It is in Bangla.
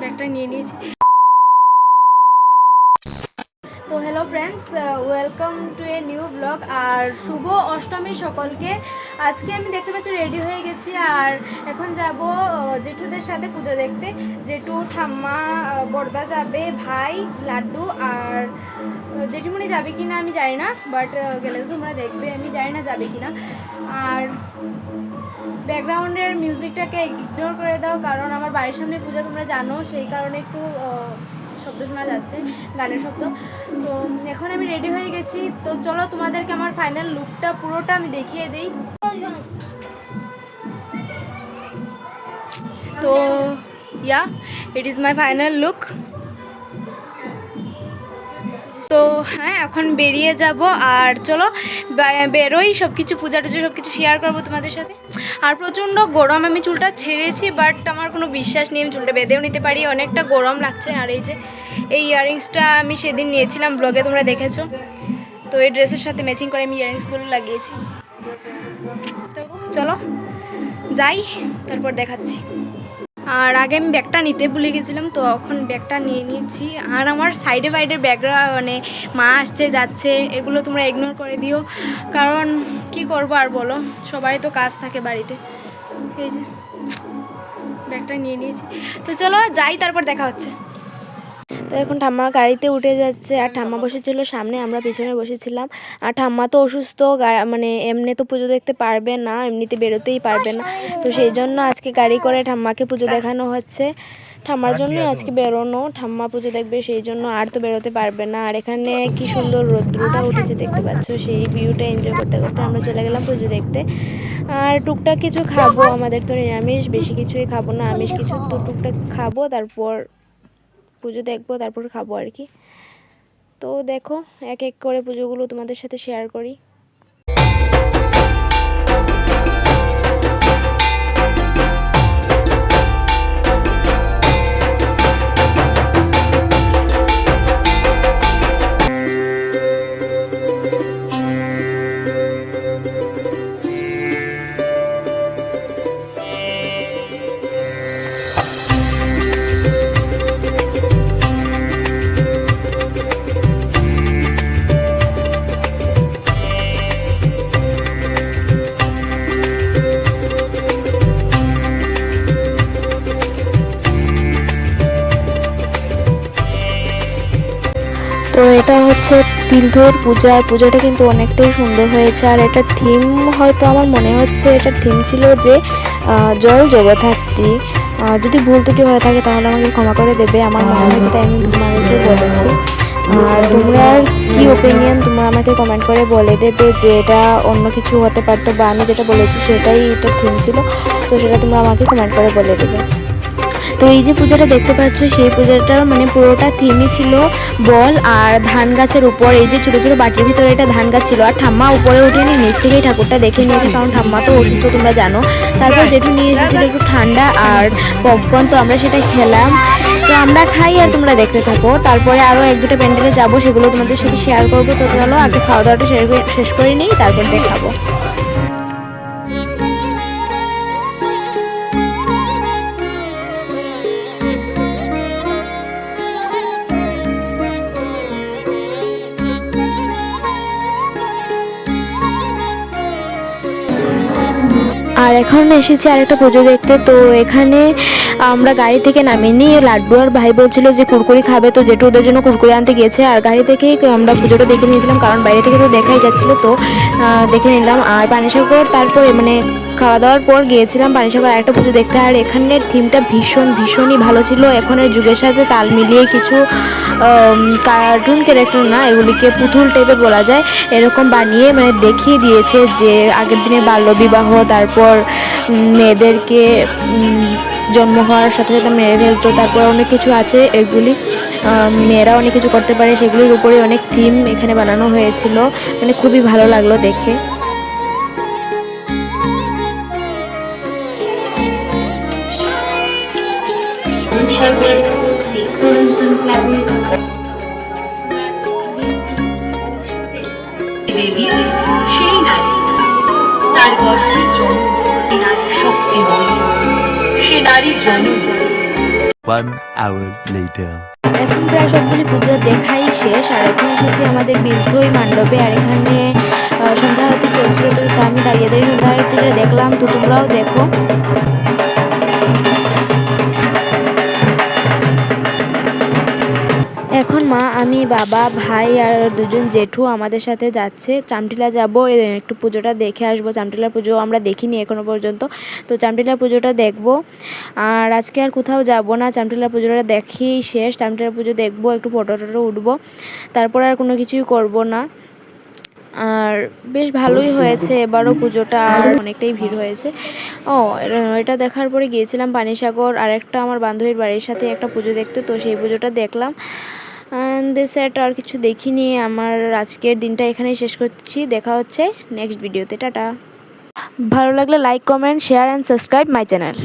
ব্যাগটা নিয়ে নিয়েছি। তো hello friends, welcome to a new blog. আর শুভ অষ্টমী সকলকে। আজকে আমি দেখতে পাচ্ছি রেডি হয়ে গেছি আর এখন যাব জেঠুদের সাথে পুজো দেখতে। জেঠু, ঠাম্মা, বড়দা যাবে, ভাই, লাড্ডু আর জেঠিমণি যাবে কি না আমি জানি না, বাট গেলে তো তোমরা দেখবে, আমি জানি না যাবে কি না। আর ব্যাকগ্রাউন্ডের মিউজিকটাকে ইগনোর করে দাও, কারণ আমার বাড়ির সামনে পূজা তোমরা জানো, সেই কারণে একটু শব্দ শোনা যাচ্ছে, গানের শব্দ। তো এখন আমি রেডি হয়ে গেছি, তো চলো তোমাদেরকে আমার ফাইনাল লুকটা পুরোটা আমি দেখিয়ে দিই। তো it is my final look. তো হ্যাঁ, এখন বেরিয়ে যাব আর চলো বেরোই, সব কিছু পূজা টুজা সব কিছু শেয়ার করবো তোমাদের সাথে। আর প্রচণ্ড গরম, আমি চুলটা ছেড়েছি বাট আমার কোনো বিশ্বাস নেই আমি চুলটা বেঁধেও নিতে পারি, অনেকটা গরম লাগছে। আর এই যে এই ইয়াররিংসটা আমি সেদিন নিয়েছিলাম ব্লগে, তোমরা দেখেছো। তো এই ড্রেসের সাথে ম্যাচিং করে আমি ইয়াররিংসগুলো লাগিয়েছি। তো চলো যাই, তারপর দেখাচ্ছি। আর আগে আমি ব্যাগটা নিতে ভুলে গেছিলাম, তো এখন ব্যাগটা নিয়ে নিয়েছি। আর আমার সাইডে বাইডের ব্যাগরা মানে মা আসছে যাচ্ছে, এগুলো তোমরা ইগনোর করে দিও, কারণ কি করবো আর বলো, সবারই তো কাজ থাকে বাড়িতে। এই যে ব্যাগটা নিয়ে নিয়েছি, তো চলো যাই, তারপর দেখা হচ্ছে। তো এখন ঠাম্মা গাড়িতে উঠে যাচ্ছে আর ঠাম্মা বসেছিল সামনে, আমরা পিছনে বসেছিলাম। আর ঠাম্মা তো অসুস্থ, মানে এমনি তো পুজো দেখতে পারবে না, এমনিতে বেরোতেই পারবে না, তো সেই জন্য আজকে গাড়ি করে ঠাম্মাকে পুজো দেখানো হচ্ছে। ঠাম্মার জন্যই আজকে বেরোনো, ঠাম্মা পুজো দেখবে সেই জন্য, আর তো বেরোতে পারবে না। আর এখানে কি সুন্দর রোদ্রুটা উঠেছে দেখতে পাচ্ছ, সেই ভিউটা এনজয় করতে করতে আমরা চলে গেলাম পুজো দেখতে। আর টুকটাক কিছু খাবো, আমাদের তো নিরামিষ, বেশি কিছুই খাবো না, আমিষ কিছু তো টুকটাক খাবো, তারপর পুজো দেখবো, তারপর খাবো আর কি। তো দেখো এক এক করে পুজোগুলো তোমাদের সাথে শেয়ার করি। তো এটা হচ্ছে তিলধর পূজা, পূজাটা কিন্তু অনেকটাই সুন্দর হয়েছে। আর এটার থিম হয়তো আমার মনে হচ্ছে এটার থিম ছিল যে জল জগদ্ধাত্রী। যদি ভুল ত্রুটি হয়ে থাকে তাহলে আমাকে ক্ষমা করে দেবে, আমার মনে হয়েছে তাই আমি তোমাদেরকে বলেছি। আর তোমরা কি ওপিনিয়ন তোমরা আমাকে কমেন্ট করে বলে দেবে যে এটা অন্য কিছু হতে পারতো, বা আমি যেটা বলেছি সেটাই এটার থিম ছিল, তো সেটা তোমরা আমাকে কমেন্ট করে বলে দেবে। তো এই যে পূজাটা দেখতে পাচ্ছ, সেই পূজাটার মানে পুরোটা থিমই ছিল বল আর ধান গাছের উপর। এই যে ছোটো ছোটো বাটির ভিতরে এটা ধান গাছ ছিল, আর ঠাম্মা উপরে উঠেনি, নিচ থেকেই ঠাকুরটা দেখে নিয়েছে, কারণ ঠাম্মা তো অসুস্থ তোমরা জানো। তারপর যেটু নিয়ে এসেছিলো একটু ঠান্ডা আর পপকর্ন, তো আমরা সেটা খেলাম। তো আমরা খাই আর তোমরা দেখতে থাকো, তারপরে আরও এক দুটো প্যান্ডেলে যাবো, সেগুলো তোমাদের সাথে শেয়ার করবো। তো চলো আগে খাওয়া দাওয়াটা শেষ করে নিই, তারপর দেখাবো। আর এখন এসেছি আরেকটা পুজো দেখতে। তো এখানে আমরা গাড়ি থেকে নামিনি, লাড্ডু আর ভাই বলছিল যে কুরকুরি খাবে, তো জেঠু ওদের জন্য কুরকুরি আনতে গিয়েছে। আর গাড়ি থেকেই আমরা পুজোটা দেখে নিয়েছিলাম, কারণ বাইরে থেকে তো দেখাই যাচ্ছিলো, তো দেখে নিলাম। আর পানিসাগর তারপরে মানে খাওয়া দাওয়ার পর গিয়েছিলাম পানিসাগর আরেকটা পুজো দেখতে। আর এখানের থিমটা ভীষণই ভালো ছিল, এখনের যুগের সাথে তাল মিলিয়ে কিছু কার্টুন ক্যারেক্টার না, এগুলিকে পুতুল টাইপের বলা যায়, এরকম বানিয়ে মানে দেখিয়ে দিয়েছে যে আগের দিনে বাল্যবিবাহ, তারপর মেয়েদেরকে জন্ম হওয়ার সাথে সাথে মেরে ফেলতো, তারপর অনেক কিছু আছে, এগুলি মেয়েরা অনেক কিছু করতে পারে, সেগুলির উপরে অনেক থিম এখানে বানানো হয়েছিল, মানে খুবই ভালো লাগলো দেখে। দেবী বীর সেই নারী, তার গর্ভে জন্ম নারী শক্তিময়ী, সে নারী জননী। 1 hour later. এখন প্রায় সবগুলি পুজো দেখাই শেষ, আর এখন এসেছি আমাদের বৃদ্ধই মণ্ডপে। আর এখানে সন্ধ্যা আরতি চলছিল, তো আমি দাঁড়িয়ে দাঁড়িয়ে সন্ধ্যা আরতিটা দেখলাম, তো তোমরাও দেখো। এখন মা, আমি, বাবা, ভাই আর দুজন জেঠু আমাদের সাথে যাচ্ছে। চামটিলা যাব, একটু পুজোটা দেখে আসবো। চামটিলার পুজো আমরা দেখিনি এখনো পর্যন্ত, তো চামটিলার পুজোটা দেখব। আর আজকে আর কোথাও যাব না, চামটিলার পুজোটা দেখেই শেষ। চামটিলার পুজো দেখবো, একটু ফটো টটো উঠবো, তারপর আর কোনো কিছুই করব না। আর বেশ ভালোই হয়েছে এবারও পুজোটা, আর অনেকটাই ভিড় হয়েছে। এটা দেখার পরে গিয়েছিলাম পানিসাগর আর একটা আমার বান্ধবীর বাড়ির সাথে একটা পুজো দেখতে, তো সেই পুজোটা দেখলাম। সেট আর কিছু দেখিনি। আমার আজকের দিনটা এখানেই শেষ করছি। দেখা হচ্ছে নেক্সট ভিডিওতে। টাটা। ভালো লাগলে like, comment, share and subscribe my channel.